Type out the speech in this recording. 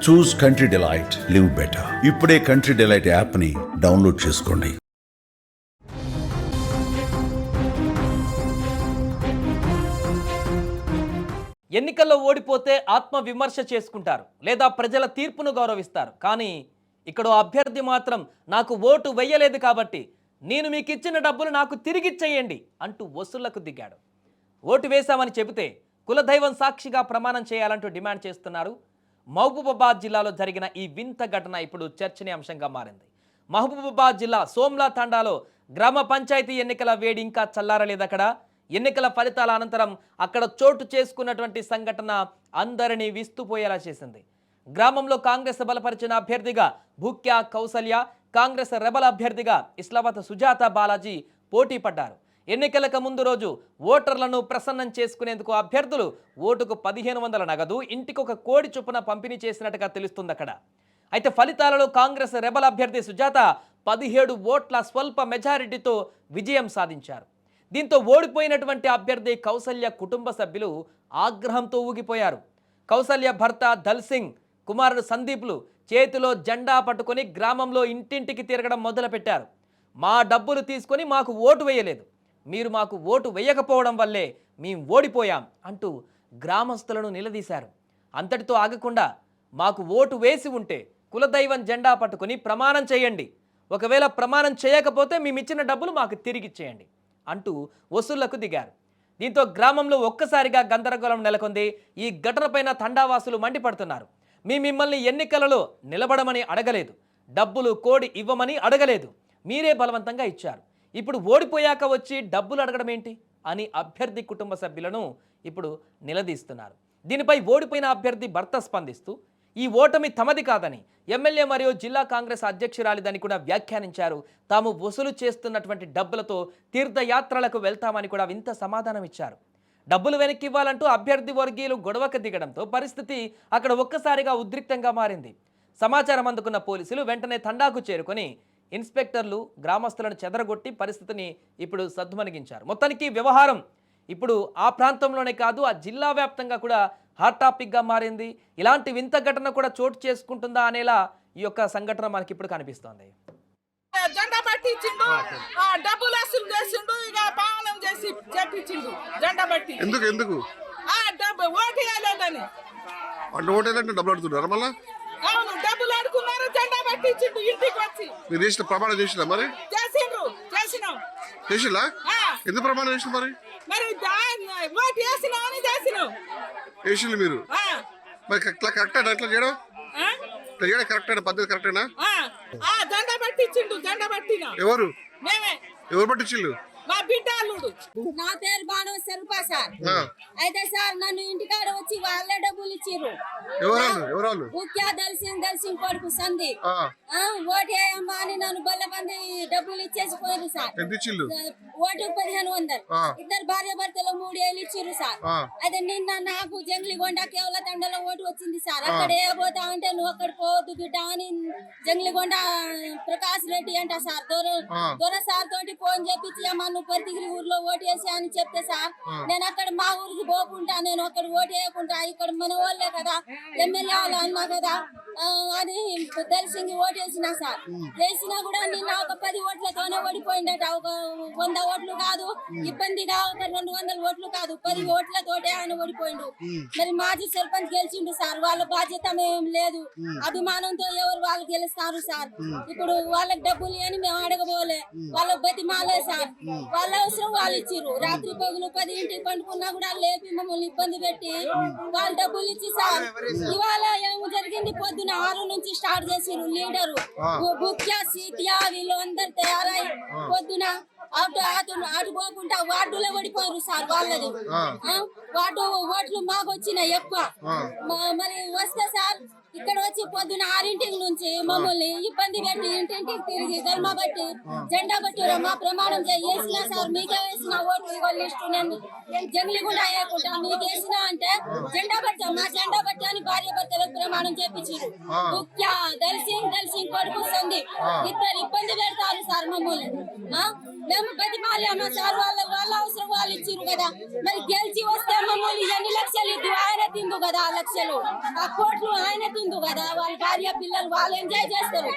చూస్ country delight, live better. ఇప్పుడే country delight app ని download చేసుకోండి. ఎన్నికల్లో ఓడిపోతే ఆత్మ విమర్శ చేసుకుంటారు లేదా ప్రజల తీర్పును గౌరవిస్తారు. కానీ ఇక్కడ అభ్యర్థి మాత్రం నాకు ఓటు వెయ్యలేదు కాబట్టి నేను మీకు ఇచ్చిన డబ్బులు నాకు తిరిగిచ్చేయండి అంటూ వసూళ్లకు దిగాడు. ఓటు వేశామని చెబితే కులదైవం సాక్షిగా ప్రమాణం చేయాలంటూ డిమాండ్ చేస్తున్నారు. మహబూబాబాద్ జిల్లాలో జరిగిన ఈ వింత ఘటన ఇప్పుడు చర్చనీయాంశంగా మారింది. మహబూబాబాద్ జిల్లా సోమ్లా తండాలో గ్రామ పంచాయతీ ఎన్నికల వేడి ఇంకా చల్లారలేదు. అక్కడ ఎన్నికల ఫలితాల అనంతరం అక్కడ చోటు చేసుకున్నటువంటి సంఘటన అందరినీ విస్తుపోయేలా చేసింది. గ్రామంలో కాంగ్రెస్ బలపరిచిన అభ్యర్థిగా భూక్యా కౌసల్య, కాంగ్రెస్ రెబల్ అభ్యర్థిగా ఇస్లావత్ సుజాత బాలాజీ పోటీ పడ్డారు. ఎన్నికలకు ముందు రోజు ఓటర్లను ప్రసన్నం చేసుకునేందుకు అభ్యర్థులు ఓటుకు 1500 నగదు, ఇంటికొక కోడి చొప్పున పంపిణీ చేసినట్టుగా తెలుస్తుంది అక్కడ. అయితే ఫలితాలలో కాంగ్రెస్ రెబల్ అభ్యర్థి సుజాత 17 ఓట్ల స్వల్ప మెజారిటీతో విజయం సాధించారు. దీంతో ఓడిపోయినటువంటి అభ్యర్థి కౌసల్య కుటుంబ సభ్యులు ఆగ్రహంతో ఊగిపోయారు. కౌసల్య భర్త దల్సింగ్, కుమారుడు సందీప్లు చేతిలో జెండా పట్టుకొని గ్రామంలో ఇంటింటికి తిరగడం మొదలుపెట్టారు. మా డబ్బులు తీసుకొని మాకు ఓటు వేయలేదు, మీరు మాకు ఓటు వేయకపోవడం వల్లే మేము ఓడిపోయాం అంటూ గ్రామస్తులను నిలదీశారు. అంతటితో ఆగకుండా మాకు ఓటు వేసి ఉంటే కులదైవం జెండా పట్టుకొని ప్రమాణం చేయండి, ఒకవేళ ప్రమాణం చేయకపోతే మేమిచ్చిన డబ్బులు మాకు తిరిగిచ్చేయండి అంటూ వసూళ్లకు దిగారు. దీంతో గ్రామంలో ఒక్కసారిగా గందరగోళం నెలకొంది. ఈ ఘటనపైన తండావాసులు మండిపడుతున్నారు. మిమ్మల్ని ఎన్నికలలో నిలబడమని అడగలేదు, డబ్బులు కోడి ఇవ్వమని అడగలేదు, మీరే బలవంతంగా ఇచ్చారు. ఇప్పుడు ఓడిపోయాక వచ్చి డబ్బులు అడగడం ఏంటి అని అభ్యర్థి కుటుంబ సభ్యులను ఇప్పుడు నిలదీస్తున్నారు. దీనిపై ఓడిపోయిన అభ్యర్థి భర్త స్పందిస్తూ ఈ ఓటమి తమది కాదని, ఎమ్మెల్యే మరియు జిల్లా కాంగ్రెస్ అధ్యక్షురాలిదని కూడా వ్యాఖ్యానించారు. తాము వసూలు చేస్తున్నటువంటి డబ్బులతో తీర్థయాత్రలకు వెళ్తామని కూడా వింత సమాధానం ఇచ్చారు. డబ్బులు వెనక్కి ఇవ్వాలంటూ అభ్యర్థి వర్గీయులు గొడవకు దిగడంతో పరిస్థితి అక్కడ ఒక్కసారిగా ఉద్రిక్తంగా మారింది. సమాచారం అందుకున్న పోలీసులు వెంటనే తండాకు చేరుకొని ఇన్స్పెక్టర్లు గ్రామస్తులను చెదరగొట్టి పరిస్థితిని ఇప్పుడు సద్దుమణిగించారు. మొత్తానికి వ్యవహారం ఇప్పుడు ఆ ప్రాంతంలోనే కాదు, ఆ జిల్లా వ్యాప్తంగా కూడా హాట్ టాపిక్గా మారింది. ఇలాంటి వింత ఘటన కూడా చోటు చేసుకుంటుందా అనేలా ఈ యొక్క సంఘటన మనకి ఇప్పుడు కనిపిస్తోంది. జెండా పట్టించిండు, డబ్బులు వసూలు చేసిండు, ఇక పావనం చేసి చెప్పించిండు జెండా పట్టి. ఎందుకు డబ్బు ఓటు వేయలేదని. అంటే ఓటు వేయాలంటే డబ్బులు అడుగుతున్నారు మళ్ళీ? అవును, డబ్బులు అడుగున్నారు, జెండా పట్టించిండు ఇంటికి వచ్చి. మీరు చేసిన ప్రమాణం చేసినా మరి? చేసినాం. చేసిలా? ఎందుకు ప్రమాణం చేసిన మరి? మరి ఓటు వేసినాం అని చేసినాం. చేసిండు మీరు? మరి కరెక్ట్ ఎట్లా చేయడం? కరెక్ట్ పద్ధతి కరెక్టేనా? జెండా పట్టించిండు, జెండా పట్టినా. ఎవరు మేమే. ఎవరు పట్టించిండు? మా బిడ్డ అల్లుడు. నా పేరు బాను శర్పా సార్. అయితే సార్ నన్ను ఇంటికాడ వచ్చి వాళ్ళే డబ్బులు ఇచ్చిర్రు. ఎవరు? ముఖ్య దల్సింగ్ కొడుకు సందీప్. ఓటు వేయమ్మా అని నన్ను బల్లబంది డబ్బులు ఇచ్చేసి పోయారు సార్. ఓటు 1500. ఇద్దరు భార్య భర్తలు 3 ఏళ్ళు ఇచ్చిర్రు సార్. అయితే నిన్న నాకు జంగ్లిగొండ కేవల తండలో ఓటు వచ్చింది సార్. అక్కడ ఏ పోతా అంటే నువ్వు అక్కడ పోవద్దు బిడ్డ అని జంగ్లిగొండ ప్రకాష్ రెడ్డి అంట సార్ దొర సార్ తోటి ఫోన్ చేపించి అమ్మా నువ్వు పరితిగిరి ఊర్లో ఓటు వేసా అని చెప్తే సార్ నేను అక్కడ మా ఊరికి పోకుండా నేను అక్కడ ఓటు వేయకుండా ఇక్కడ మన వాళ్ళే కదా ఎమ్మెల్యే వాళ్ళు అన్నా కదా అని దల్సింగి ఓటు వేసినా సార్. వేసినా కూడా నిన్న ఒక 10 ఓట్లతోనే ఓడిపోయిందట. ఒక 100 ఓట్లు కాదు, ఇబ్బందిగా ఒక 200 ఓట్లు కాదు, 10 ఓట్లతోటే ఆయన ఓడిపోయిండు. మరి మాజీ సర్పంచ్ గెలిచిండు సార్. వాళ్ళ బాధ్యత ఏం లేదు, అభిమానంతో ఎవరు వాళ్ళు గెలుస్తారు సార్. ఇప్పుడు వాళ్ళకి డబ్బులు అని మేము అడగబోలే, వాళ్ళ బతిమాలే సార్. వాళ్ళ అవసరం వాళ్ళు ఇచ్చిర్రు. రాత్రి పగులు 10 పండుకున్నా కూడా లేపి మమ్మల్ని ఇబ్బంది పెట్టి వాళ్ళు డబ్బులు ఇచ్చి సార్. ఇవాళ ఏమో జరిగింది, పొద్దున 6 నుంచి స్టార్ట్ చేసిర్రు. లీడరు ముఖ్య సీతియా వీళ్ళు అందరు తయారై పొద్దున అటు పోకుండా వార్డులో ఓడిపోయారు సార్. వాళ్ళది వార్డు ఓట్లు మాకు వచ్చినాయి ఎక్కువ. మరి వస్తే సార్ ఇక్కడ వచ్చి పొద్దున 6 నుంచి మమ్మల్ని ఇబ్బంది పెట్టి ఇంటింటికి తిరిగి గల్మా బట్టి జెండా బట్టి మా ప్రమాణం వేసినా సార్. మీకే వేసిన ఓటు ఇవాళ లిస్టు నేను జంగ్లీ కూడా వేయకుండా మీకు వేసినా అంటే జెండా బట్టి మా జెండా బట్టి అని భార్య భర్తలకు ప్రమాణం చేపించారు. ముఖ్య దల్సింగ్ కొడుకు సందీప్ ఇద్దరు ఇబ్బంది పెడతారు సార్ మమ్మల్ని. మేము బతిమాలేమో సార్. వాళ్ళ అవసరం వాళ్ళు ఇచ్చిర్రు కదా. మరి గెలిచి వస్తే మమ్మల్ని ఎన్ని లక్షలు ఇద్దు ఆయన తిందు కదా. ఆ లక్షలు ఆ కోట్లు ఆయన తిందు. హిందూ కదా, వాళ్ళ భార్య పిల్లలు వాళ్ళు ఎంజాయ్ చేస్తారు.